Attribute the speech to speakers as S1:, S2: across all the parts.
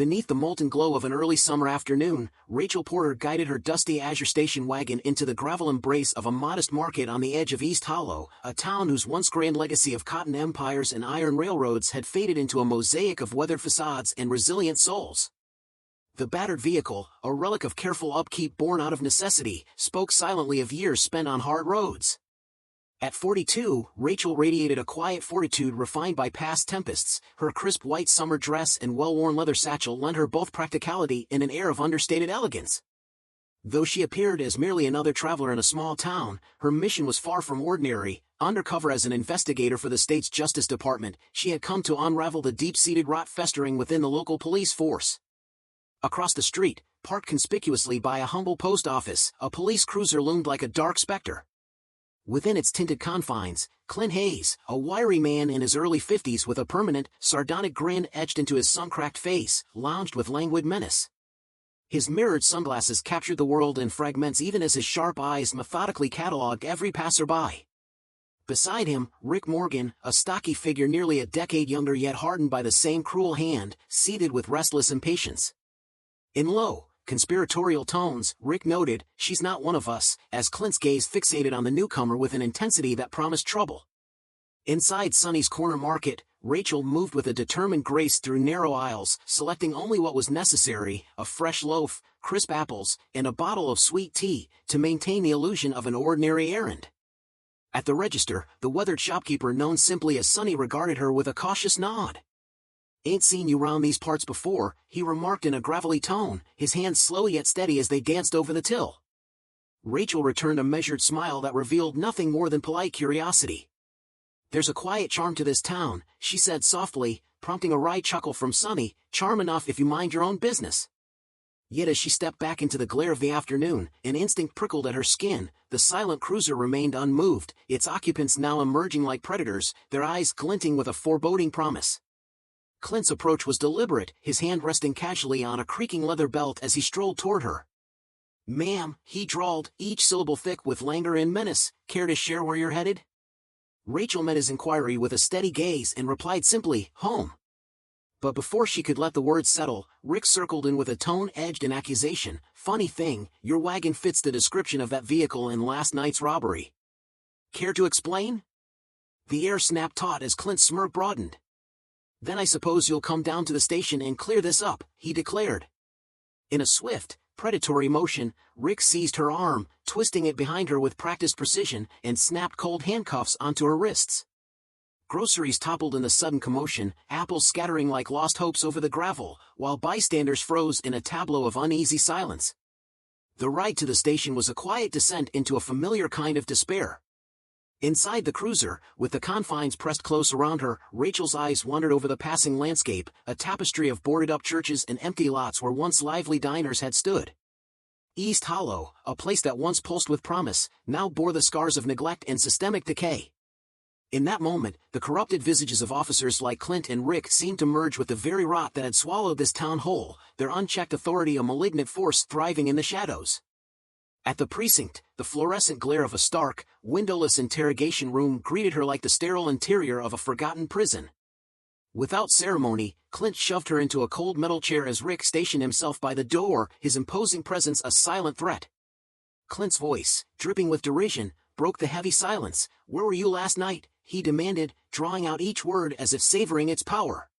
S1: Beneath the molten glow of an early summer afternoon, Rachel Porter guided her dusty Azure station wagon into the gravel embrace of a modest market on the edge of East Hollow, a town whose once grand legacy of cotton empires and iron railroads had faded into a mosaic of weathered facades and resilient souls. The battered vehicle, a relic of careful upkeep born out of necessity, spoke silently of years spent on hard roads. At 42, Rachel radiated a quiet fortitude refined by past tempests. Her crisp white summer dress and well-worn leather satchel lent her both practicality and an air of understated elegance. Though she appeared as merely another traveler in a small town, her mission was far from ordinary. Undercover as an investigator for the state's Justice Department, she had come to unravel the deep-seated rot festering within the local police force. Across the street, parked conspicuously by a humble post office, a police cruiser loomed like a dark specter. Within its tinted confines, Clint Hayes, a wiry man in his early 50s with a permanent, sardonic grin etched into his sun-cracked face, lounged with languid menace. His mirrored sunglasses captured the world in fragments even as his sharp eyes methodically catalogued every passerby. Beside him, Rick Morgan, a stocky figure nearly a decade younger yet hardened by the same cruel hand, seethed with restless impatience. In low, conspiratorial tones, Rick noted, "She's not one of us," as Clint's gaze fixated on the newcomer with an intensity that promised trouble. Inside Sonny's Corner Market, Rachel moved with a determined grace through narrow aisles, selecting only what was necessary, a fresh loaf, crisp apples, and a bottle of sweet tea, to maintain the illusion of an ordinary errand. At the register, the weathered shopkeeper known simply as Sonny regarded her with a cautious nod. "Ain't seen you round these parts before," he remarked in a gravelly tone, his hands slow yet steady as they danced over the till. Rachel returned a measured smile that revealed nothing more than polite curiosity. "There's a quiet charm to this town," she said softly, prompting a wry chuckle from Sonny, "charm enough if you mind your own business." Yet as she stepped back into the glare of the afternoon, an instinct prickled at her skin. The silent cruiser remained unmoved, its occupants now emerging like predators, their eyes glinting with a foreboding promise. Clint's approach was deliberate, his hand resting casually on a creaking leather belt as he strolled toward her. "Ma'am," he drawled, each syllable thick with languor and menace, "care to share where you're headed?" Rachel met his inquiry with a steady gaze and replied simply, "Home." But before she could let the words settle, Rick circled in with a tone edged in accusation, "Funny thing, your wagon fits the description of that vehicle in last night's robbery. Care to explain?" The air snapped taut as Clint's smirk broadened. "Then I suppose you'll come down to the station and clear this up," he declared. In a swift, predatory motion, Rick seized her arm, twisting it behind her with practiced precision, and snapped cold handcuffs onto her wrists. Groceries toppled in the sudden commotion, apples scattering like lost hopes over the gravel, while bystanders froze in a tableau of uneasy silence. The ride to the station was a quiet descent into a familiar kind of despair. Inside the cruiser, with the confines pressed close around her, Rachel's eyes wandered over the passing landscape, a tapestry of boarded-up churches and empty lots where once lively diners had stood. East Hollow, a place that once pulsed with promise, now bore the scars of neglect and systemic decay. In that moment, the corrupted visages of officers like Clint and Rick seemed to merge with the very rot that had swallowed this town whole, their unchecked authority a malignant force thriving in the shadows. At the precinct, the fluorescent glare of a stark, windowless interrogation room greeted her like the sterile interior of a forgotten prison. Without ceremony, Clint shoved her into a cold metal chair as Rick stationed himself by the door, his imposing presence a silent threat. Clint's voice, dripping with derision, broke the heavy silence. "Where were you last night?" he demanded, drawing out each word as if savoring its power.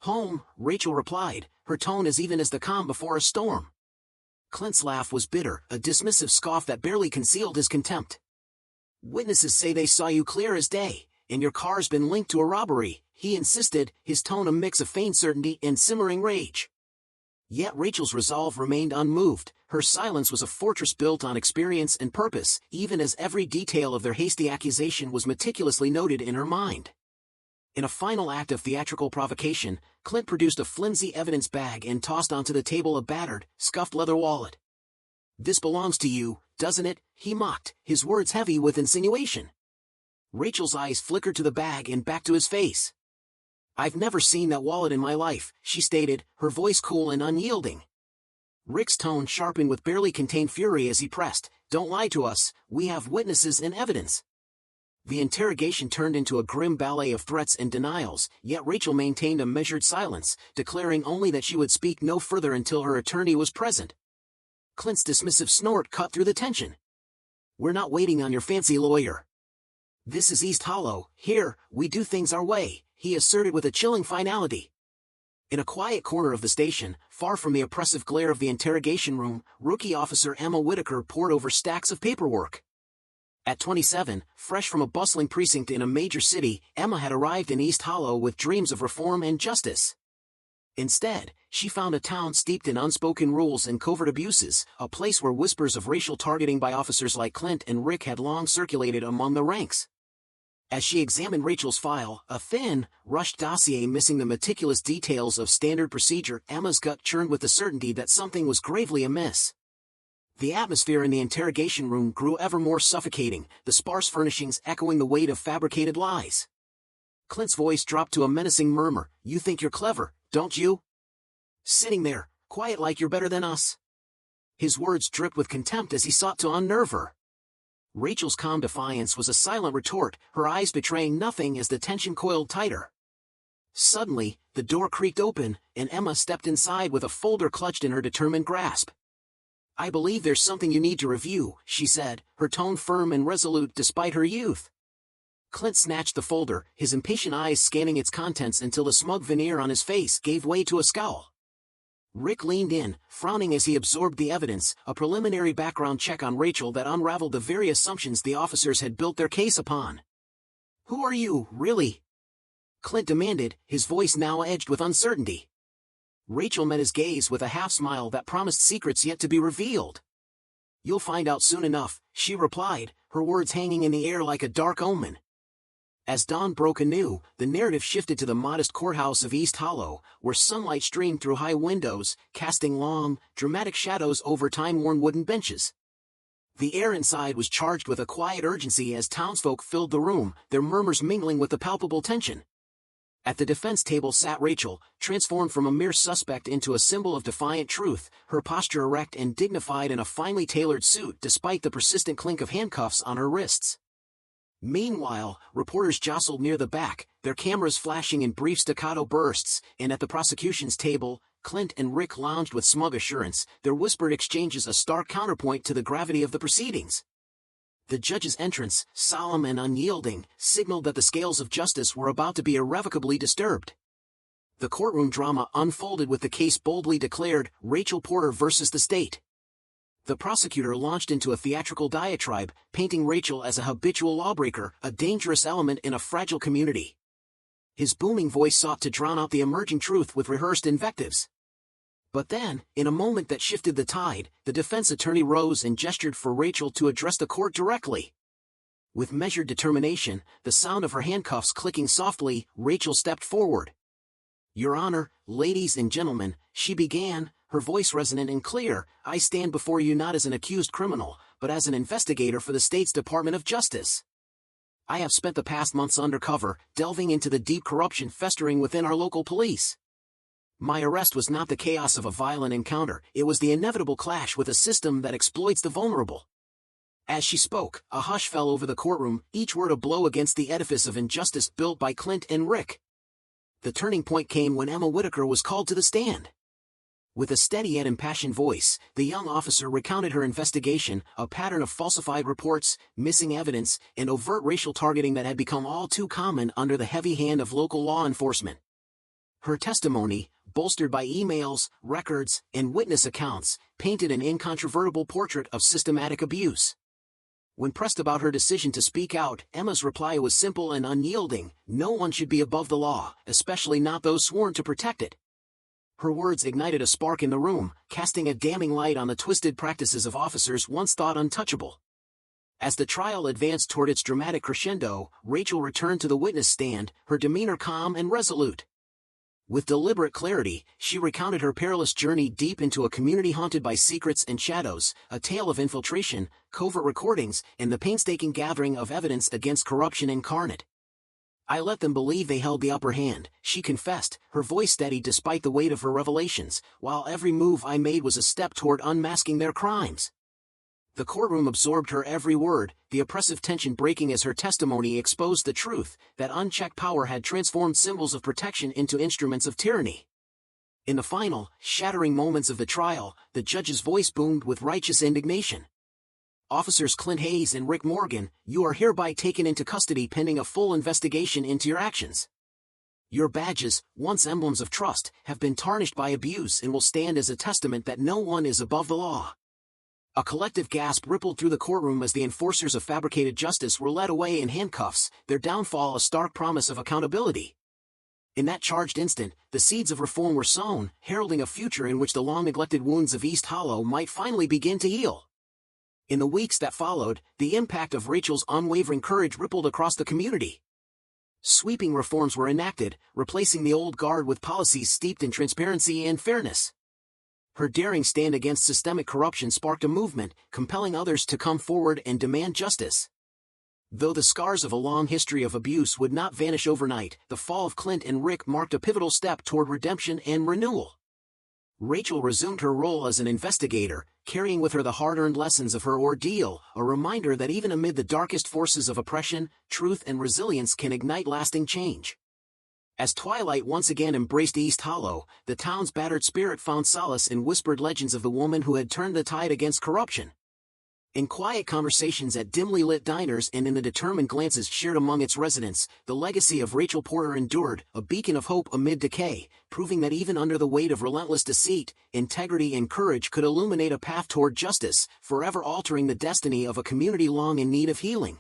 S1: "Home," Rachel replied, her tone as even as the calm before a storm. Clint's laugh was bitter, a dismissive scoff that barely concealed his contempt. "Witnesses say they saw you clear as day, and your car's been linked to a robbery," he insisted, his tone a mix of feigned certainty and simmering rage. Yet Rachel's resolve remained unmoved, her silence was a fortress built on experience and purpose, even as every detail of their hasty accusation was meticulously noted in her mind. In a final act of theatrical provocation, Clint produced a flimsy evidence bag and tossed onto the table a battered, scuffed leather wallet. "This belongs to you, doesn't it?" he mocked, his words heavy with insinuation. Rachel's eyes flickered to the bag and back to his face. "I've never seen that wallet in my life," she stated, her voice cool and unyielding. Rick's tone sharpened with barely contained fury as he pressed, "Don't lie to us, we have witnesses and evidence." The interrogation turned into a grim ballet of threats and denials, yet Rachel maintained a measured silence, declaring only that she would speak no further until her attorney was present. Clint's dismissive snort cut through the tension. "We're not waiting on your fancy lawyer. This is East Hollow. Here, we do things our way," he asserted with a chilling finality. In a quiet corner of the station, far from the oppressive glare of the interrogation room, rookie officer Emma Whitaker pored over stacks of paperwork. At 27, fresh from a bustling precinct in a major city, Emma had arrived in East Hollow with dreams of reform and justice. Instead, she found a town steeped in unspoken rules and covert abuses, a place where whispers of racial targeting by officers like Clint and Rick had long circulated among the ranks. As she examined Rachel's file, a thin, rushed dossier missing the meticulous details of standard procedure, Emma's gut churned with the certainty that something was gravely amiss. The atmosphere in the interrogation room grew ever more suffocating, the sparse furnishings echoing the weight of fabricated lies. Clint's voice dropped to a menacing murmur. "You think you're clever, don't you? Sitting there, quiet like you're better than us." His words dripped with contempt as he sought to unnerve her. Rachel's calm defiance was a silent retort, her eyes betraying nothing as the tension coiled tighter. Suddenly, the door creaked open, and Emma stepped inside with a folder clutched in her determined grasp. "I believe there's something you need to review," she said, her tone firm and resolute despite her youth. Clint snatched the folder, his impatient eyes scanning its contents until the smug veneer on his face gave way to a scowl. Rick leaned in, frowning as he absorbed the evidence, a preliminary background check on Rachel that unraveled the very assumptions the officers had built their case upon. "Who are you, really?" Clint demanded, his voice now edged with uncertainty. Rachel met his gaze with a half-smile that promised secrets yet to be revealed. "You'll find out soon enough," she replied, her words hanging in the air like a dark omen. As dawn broke anew, the narrative shifted to the modest courthouse of East Hollow, where sunlight streamed through high windows, casting long, dramatic shadows over time-worn wooden benches. The air inside was charged with a quiet urgency as townsfolk filled the room, their murmurs mingling with the palpable tension. At the defense table sat Rachel, transformed from a mere suspect into a symbol of defiant truth, her posture erect and dignified in a finely tailored suit despite the persistent clink of handcuffs on her wrists. Meanwhile, reporters jostled near the back, their cameras flashing in brief staccato bursts, and at the prosecution's table, Clint and Rick lounged with smug assurance, their whispered exchanges a stark counterpoint to the gravity of the proceedings. The judge's entrance, solemn and unyielding, signaled that the scales of justice were about to be irrevocably disturbed. The courtroom drama unfolded with the case boldly declared, Rachel Porter versus the state. The prosecutor launched into a theatrical diatribe, painting Rachel as a habitual lawbreaker, a dangerous element in a fragile community. His booming voice sought to drown out the emerging truth with rehearsed invectives. But then, in a moment that shifted the tide, the defense attorney rose and gestured for Rachel to address the court directly. With measured determination, the sound of her handcuffs clicking softly, Rachel stepped forward. "Your Honor, ladies and gentlemen," she began, her voice resonant and clear, "I stand before you not as an accused criminal, but as an investigator for the state's Department of Justice. I have spent the past months undercover, delving into the deep corruption festering within our local police. My arrest was not the chaos of a violent encounter, it was the inevitable clash with a system that exploits the vulnerable." As she spoke, a hush fell over the courtroom, each word a blow against the edifice of injustice built by Clint and Rick. The turning point came when Emma Whitaker was called to the stand. With a steady yet impassioned voice, the young officer recounted her investigation, a pattern of falsified reports, missing evidence, and overt racial targeting that had become all too common under the heavy hand of local law enforcement. Her testimony, bolstered by emails, records, and witness accounts, painted an incontrovertible portrait of systematic abuse. When pressed about her decision to speak out, Emma's reply was simple and unyielding: no one should be above the law, especially not those sworn to protect it. Her words ignited a spark in the room, casting a damning light on the twisted practices of officers once thought untouchable. As the trial advanced toward its dramatic crescendo, Rachel returned to the witness stand, her demeanor calm and resolute. With deliberate clarity, she recounted her perilous journey deep into a community haunted by secrets and shadows, a tale of infiltration, covert recordings, and the painstaking gathering of evidence against corruption incarnate. "I let them believe they held the upper hand," she confessed, her voice steady despite the weight of her revelations, "while every move I made was a step toward unmasking their crimes. The courtroom absorbed her every word, the oppressive tension breaking as her testimony exposed the truth that unchecked power had transformed symbols of protection into instruments of tyranny. In the final, shattering moments of the trial, the judge's voice boomed with righteous indignation. "Officers Clint Hayes and Rick Morgan, you are hereby taken into custody pending a full investigation into your actions. Your badges, once emblems of trust, have been tarnished by abuse and will stand as a testament that no one is above the law." A collective gasp rippled through the courtroom as the enforcers of fabricated justice were led away in handcuffs, their downfall a stark promise of accountability. In that charged instant, the seeds of reform were sown, heralding a future in which the long-neglected wounds of East Hollow might finally begin to heal. In the weeks that followed, the impact of Rachel's unwavering courage rippled across the community. Sweeping reforms were enacted, replacing the old guard with policies steeped in transparency and fairness. Her daring stand against systemic corruption sparked a movement, compelling others to come forward and demand justice. Though the scars of a long history of abuse would not vanish overnight, the fall of Clint and Rick marked a pivotal step toward redemption and renewal. Rachel resumed her role as an investigator, carrying with her the hard-earned lessons of her ordeal, a reminder that even amid the darkest forces of oppression, truth and resilience can ignite lasting change. As twilight once again embraced East Hollow, the town's battered spirit found solace in whispered legends of the woman who had turned the tide against corruption. In quiet conversations at dimly lit diners and in the determined glances shared among its residents, the legacy of Rachel Porter endured, a beacon of hope amid decay, proving that even under the weight of relentless deceit, integrity and courage could illuminate a path toward justice, forever altering the destiny of a community long in need of healing.